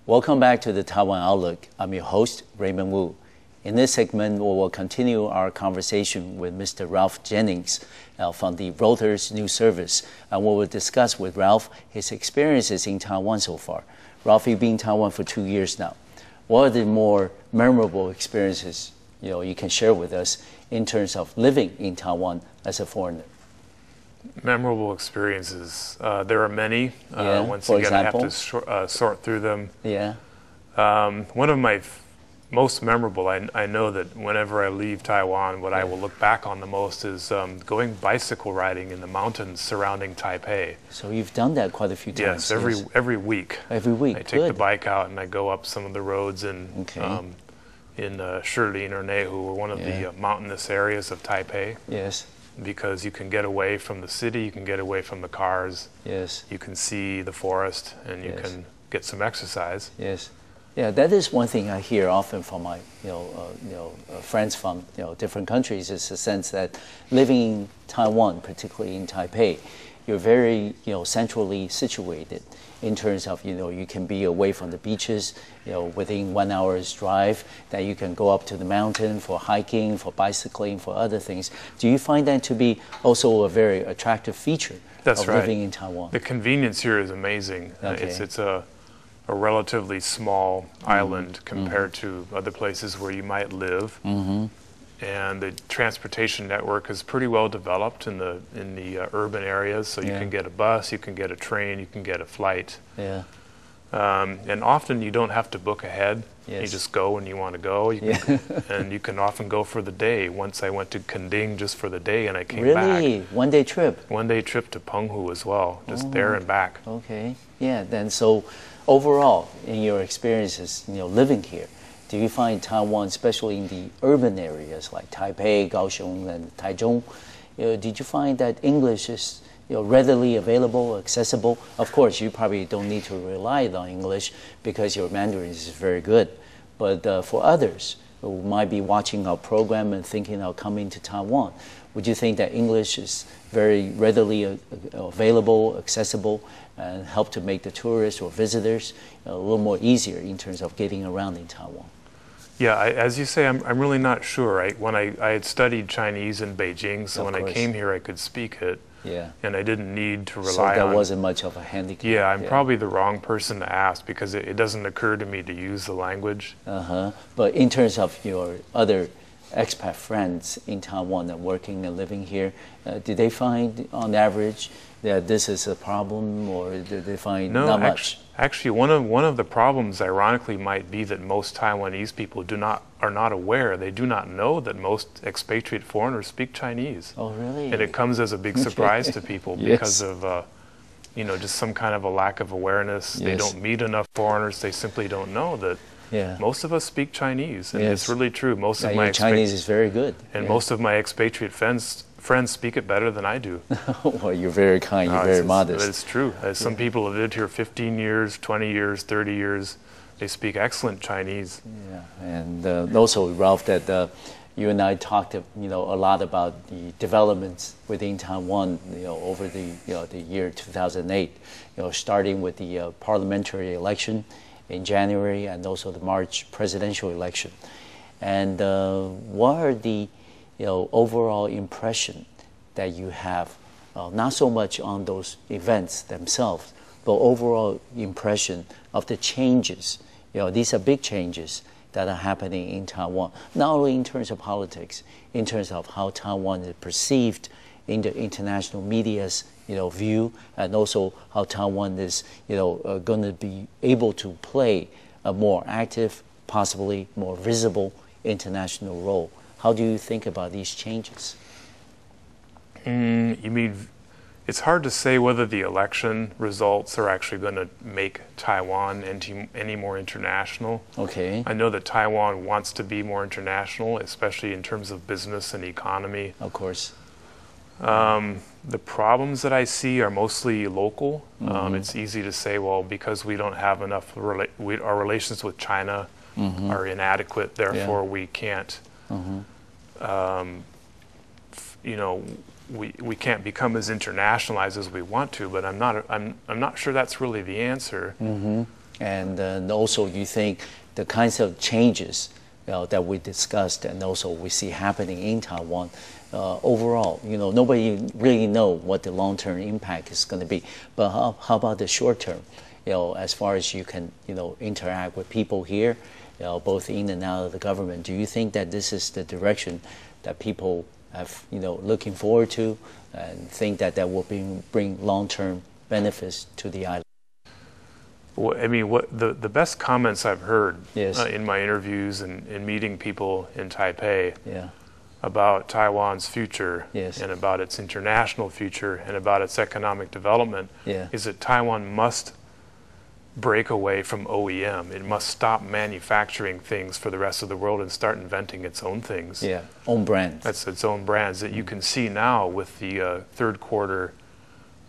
Welcome back to the Taiwan Outlook. I'm your host, Raymond Wu. In this segment, we will continue our conversation with Mr. Ralph Jennings from the Reuters News Service. And we will discuss with Ralph his experiences in Taiwan so far. Ralph, you've been in Taiwan for 2 years now. What are the more memorable experiences you can share with us in terms of living in Taiwan as a foreigner? Memorable experiences. There are many. Once again, example? I have to sort through them. Yeah. One of my most memorable, I know that whenever I leave Taiwan, what I will look back on the most is going bicycle riding in the mountains surrounding Taipei. So you've done that quite a few times. Yes, every week. Every week, I take the bike out and I go up some of the roads in Shilin or Nehu, or one of the mountainous areas of Taipei. Yes. Because you can get away from the city, you can get away from the cars. Yes. You can see the forest, and you can get some exercise. Yes. Yeah, that is one thing I hear often from my friends from different countries, is the sense that living in Taiwan, particularly in Taipei, you're very centrally situated in terms of you can be away from the beaches within 1 hour's drive, that you can go up to the mountain for hiking, for bicycling, for other things. Do you find that to be also a very attractive feature of living in Taiwan? The convenience here is amazing. Okay. It's a relatively small island compared to other places where you might live. And the transportation network is pretty well developed in the urban areas. So you can get a bus, you can get a train, you can get a flight. Yeah. And often you don't have to book ahead. Yes. You just go when you want to go. And you can often go for the day. Once I went to Kending just for the day, and I came back. Really? 1 day trip? 1 day trip to Penghu as well, just there and back. Okay. Yeah. Then so overall, in your experiences, living here, do you find Taiwan, especially in the urban areas like Taipei, Kaohsiung, and Taichung, did you find that English is readily available, accessible? Of course, you probably don't need to rely on English because your Mandarin is very good. But for others who might be watching our program and thinking of coming to Taiwan, would you think that English is very readily available, accessible, and help to make the tourists or visitors a little more easier in terms of getting around in Taiwan? Yeah, as you say, I'm really not sure. When I had studied Chinese in Beijing, so when I came here, I could speak it. Yeah. And I didn't need to rely on... So that wasn't much of a handicap. Yeah, I'm probably the wrong person to ask because it doesn't occur to me to use the language. But in terms of your other expat friends in Taiwan that working and living here, did they find on average that this is a problem, or did they find not much? Actually, one of the problems, ironically, might be that most Taiwanese people are not aware. They do not know that most expatriate foreigners speak Chinese. Oh, really? And it comes as a big surprise to people because of just some kind of a lack of awareness. They don't meet enough foreigners. They simply don't know that most of us speak Chinese, and it's really true. Most of my Chinese is very good, and most of my expatriate friends speak it better than I do. Well, you're very kind. You're very modest. It's true. Some people have lived here 15 years, 20 years, 30 years. They speak excellent Chinese. Yeah, and also, Ralph, that you and I talked, a lot about the developments within Taiwan, over the year 2008. Starting with the parliamentary election in January, and also the March presidential election. And what are the overall impression that you have, not so much on those events themselves, but overall impression of the changes? These are big changes that are happening in Taiwan, not only in terms of politics, in terms of how Taiwan is perceived in the international media's view, and also how Taiwan is going to be able to play a more active, possibly more visible international role. How do you think about these changes? You mean, it's hard to say whether the election results are actually going to make Taiwan any more international. Okay. I know that Taiwan wants to be more international, especially in terms of business and economy. Of course. The problems that I see are mostly local. It's easy to say, well, because we don't have enough, our relations with China are inadequate, therefore we can't, we can't become as internationalized as we want to. But I'm not sure that's really the answer. And also, you think the kinds of changes that we discussed and also we see happening in Taiwan, overall, nobody really know what the long-term impact is going to be. But how about the short-term? As far as you can, interact with people here, both in and out of the government, do you think that this is the direction that people have, looking forward to, and think that will bring long-term benefits to the island? Well, I mean, the best comments I've heard Yes. In my interviews and meeting people in Taipei Yeah. about Taiwan's future Yes. and about its international future and about its economic development Yeah. is that Taiwan must break away from OEM. It must stop manufacturing things for the rest of the world and start inventing its own things. Yeah, own brands. That's its own brands that you can see now with the third quarter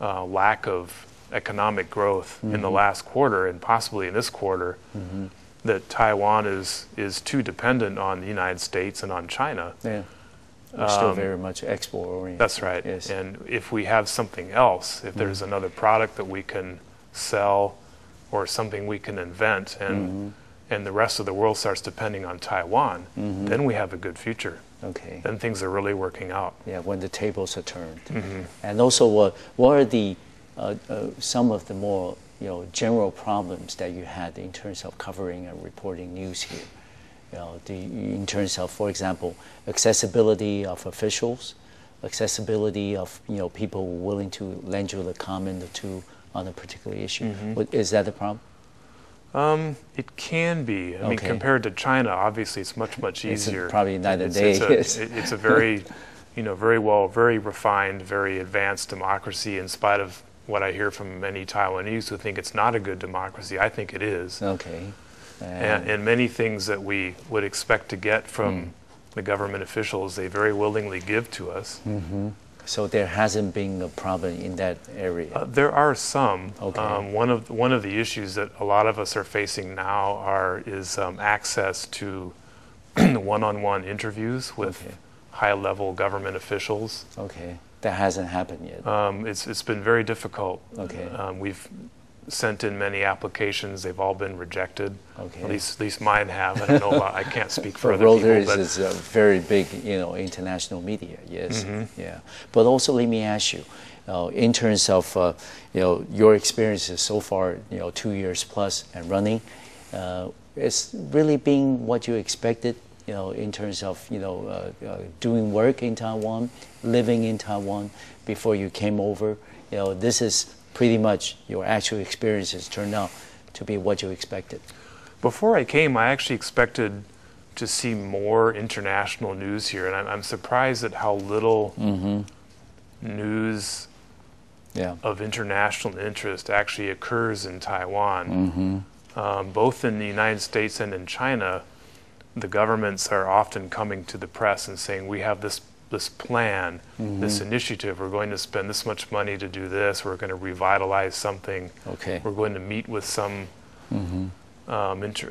lack of economic growth in the last quarter and possibly in this quarter, that Taiwan is too dependent on the United States and on China. Yeah. We're still very much export oriented. That's right. Yes. And if we have something else, if there's another product that we can sell or something we can invent and the rest of the world starts depending on Taiwan, then we have a good future. Okay. Then things are really working out. Yeah, when the tables are turned. And also, what are the some of the more general problems that you had in terms of covering and reporting news here? In terms of, for example, accessibility of officials, accessibility of people willing to lend you a comment or two on a particular issue. Is that a problem? It can be. I mean, compared to China, obviously, it's much easier. It's probably night and day. It's a very, very refined, very advanced democracy. In spite of what I hear from many Taiwanese who think it's not a good democracy, I think it is. Okay. And many things that we would expect to get from the government officials, they very willingly give to us. So there hasn't been a problem in that area. There are some. Okay. One of the issues that a lot of us are facing now is access to one-on-one interviews with high-level government officials. Okay, that hasn't happened yet. It's been very difficult. Okay. We've sent in many applications. They've all been rejected. Okay. At least mine have. I don't know about, I can't speak for other Reuters people. But is a very big, international media. Yes. Yeah. But also, let me ask you, in terms of your experiences so far, 2 years plus and running, it's really been what you expected. In terms of doing work in Taiwan, living in Taiwan before you came over. This is pretty much your actual experiences turned out to be what you expected. Before I came, I actually expected to see more international news here, and I'm surprised at how little news of international interest actually occurs in Taiwan. Both in the United States and in China, the governments are often coming to the press and saying, we have this plan, this initiative, we're going to spend this much money to do this, we're going to revitalize something, we're going to meet with some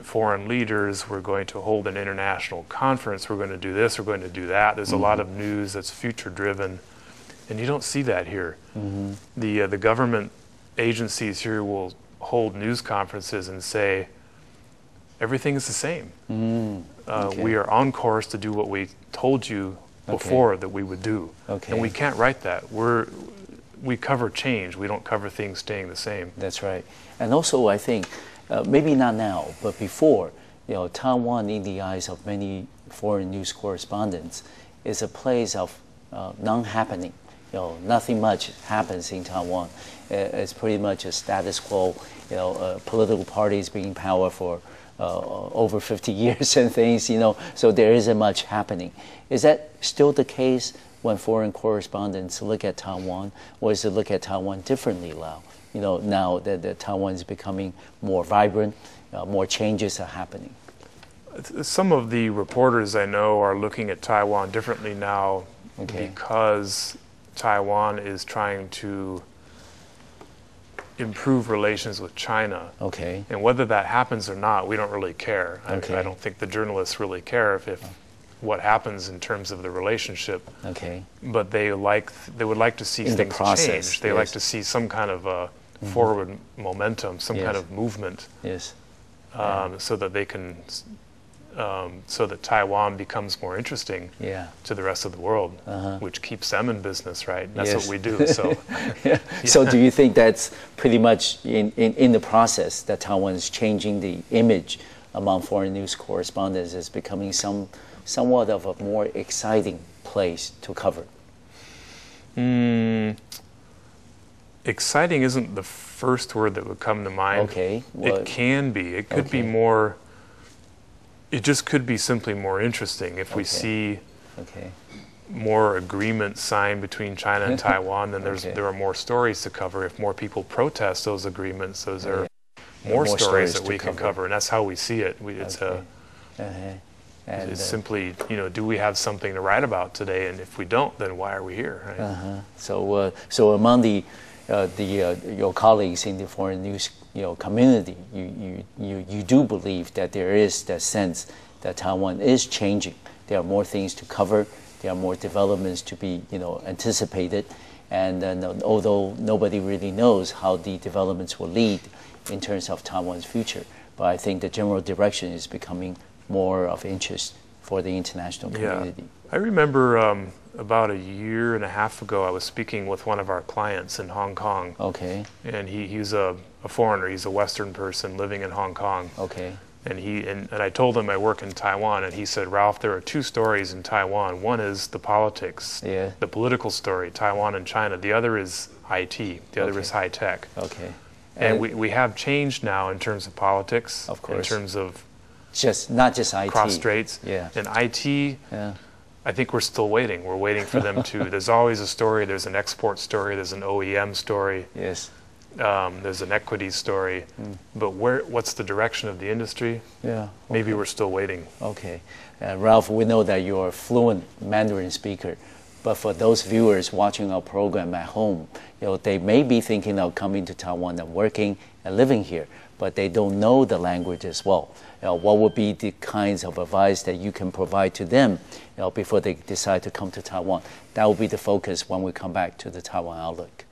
foreign leaders, we're going to hold an international conference, we're going to do this, we're going to do that. There's a lot of news that's future driven, and you don't see that here. The government agencies here will hold news conferences and say, everything is the same. We are on course to do what we told you before that we would do. And we can't write that. We cover change. We don't cover things staying the same. That's right. And also, I think, maybe not now, but before, Taiwan, in the eyes of many foreign news correspondents, is a place of non-happening. Nothing much happens in Taiwan. It's pretty much a status quo. Political parties being in power for over 50 years and things, so there isn't much happening. Is that still the case when foreign correspondents look at Taiwan, or is it look at Taiwan differently now? Now that Taiwan is becoming more vibrant, more changes are happening. Some of the reporters I know are looking at Taiwan differently now because Taiwan is trying to improve relations with China. And whether that happens or not, we don't really care. I don't think the journalists really care if what happens in terms of the relationship. But they would like to see things change. They like to see some kind of forward momentum, some kind of movement, Yes. so that they can, so that Taiwan becomes more interesting to the rest of the world, which keeps them in business, right? That's what we do. So, So do you think that's pretty much in the process that Taiwan is changing the image among foreign news correspondents as becoming somewhat of a more exciting place to cover? Exciting isn't the first word that would come to mind. Okay. Well, it can be. It could be more. It just could be simply more interesting if we see more agreements signed between China and Taiwan. Then there are more stories to cover. If more people protest those agreements, those are more stories that we can cover, and that's how we see it. It's simply, do we have something to write about today? And if we don't, then why are we here? Right? So among your colleagues in the foreign news community, you do believe that there is that sense that Taiwan is changing. There are more things to cover. There are more developments to be anticipated, and although nobody really knows how the developments will lead in terms of Taiwan's future, but I think the general direction is becoming more of interest for the international community. I remember about a year and a half ago, I was speaking with one of our clients in Hong Kong. Okay. And he's a foreigner. He's a Western person living in Hong Kong. Okay. And I told him I work in Taiwan, and he said, Ralph, there are two stories in Taiwan. One is the politics, the political story, Taiwan and China. The other is IT. The other is high tech. Okay. And we have changed now in terms of politics, of course, in terms of not just IT. Cross straits. And IT, I think we're still waiting. We're waiting for them to. There's always a story. There's an export story. There's an OEM story. Yes. There's an equity story. But what's the direction of the industry? Maybe we're still waiting. Okay. Ralph, we know that you're a fluent Mandarin speaker. But for those viewers watching our program at home, they may be thinking of coming to Taiwan and working and living here, but they don't know the language as well. What would be the kinds of advice that you can provide to them before they decide to come to Taiwan? That will be the focus when we come back to the Taiwan Outlook.